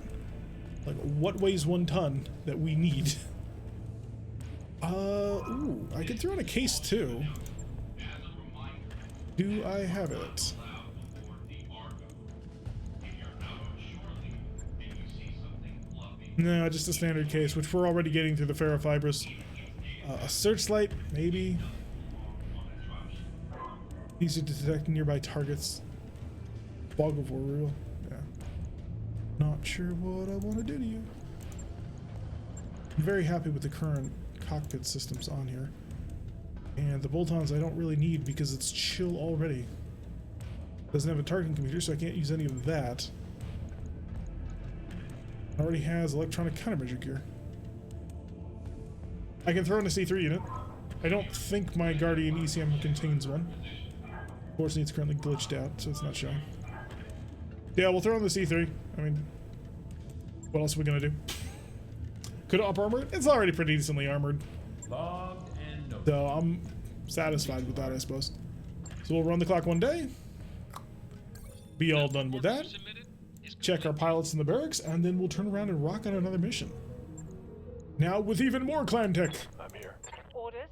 Like, what weighs 1 ton that we need? Ooh, I could throw in a case too. Do I have it? No, just a standard case, which we're already getting through the ferrofibrous. A searchlight, maybe. Easy to detect nearby targets. Fog of war rule. Yeah. Not sure what I want to do to you. I'm very happy with the current cockpit systems on here. And the bolt-ons I don't really need because it's chill already. Doesn't have a targeting computer, so I can't use any of that. Already has electronic countermeasure gear. I can throw in a C3 unit. I don't think my Guardian ECM contains one. Fortunately, it's currently glitched out, so it's not showing. Yeah, we'll throw in the C3. I mean, what else are we gonna do? Could up armor it? It's already pretty decently armored. So I'm satisfied with that, I suppose. So we'll run the clock one day. Be all done with that. Check our pilots in the barracks, and then we'll turn around and rock on another mission. Now with even more clan tech. I'm here. Orders?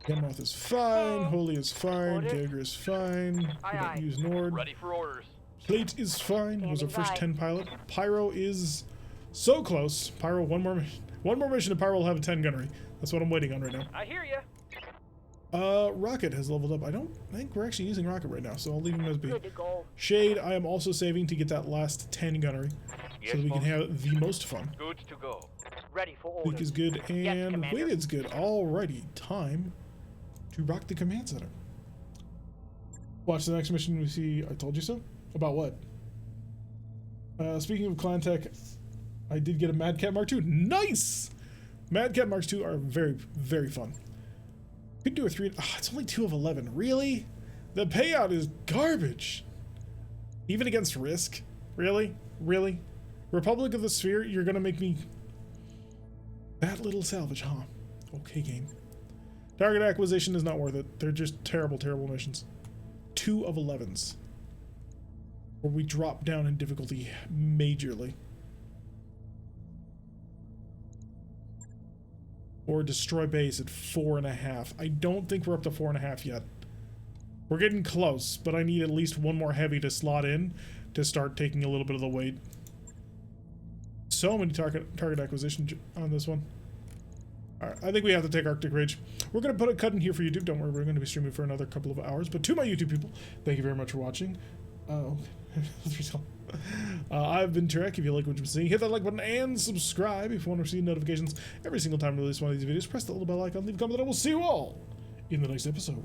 Gamroth is fine. Holy is fine. Orders. Geiger is fine. We Aye, don't aye. use Nord. Ready for orders. Plate is fine. Was our Standing first by. 10 pilot. Pyro is so close. Pyro, one more mission and Pyro will have a 10 gunnery. That's what I'm waiting on right now. I hear you. Rocket has leveled up. I don't think we're actually using Rocket right now, so I'll leave him as be. Good to go. Shade, I am also saving to get that last 10 gunnery so that we can have the most fun. Good to go. Ready for Weak is orders. good Yes, and Commander. weighted's good. Alrighty, time to rock the command center. Watch the next mission. We see. I told you so. About what? Speaking of Clan Tech, I did get a Mad Cat Mark II. Nice. Mad Cat Marks II are very, very fun. Could do a 3. It's only 2 of 11. Really? The payout is garbage. Even against Risk. Really? Really? Republic of the Sphere. You're gonna make me. That little salvage, huh? Okay, game. Target acquisition is not worth it. They're just terrible, terrible missions. 2 of 11s. Where we drop down in difficulty majorly. Or destroy base at 4.5. I don't think we're up to 4.5 yet. We're getting close, but I need at least one more heavy to slot in to start taking a little bit of the weight. So many target acquisition on this one. Alright, I think we have to take Arctic Rage. We're going to put a cut in here for YouTube. Don't worry, we're going to be streaming for another couple of hours. But to my YouTube people, thank you very much for watching. I've been Trek. If you like what you're seeing, hit that like button and subscribe if you want to receive notifications every single time we release one of these videos. Press that little bell icon, leave a comment, and I will see you all in the next episode.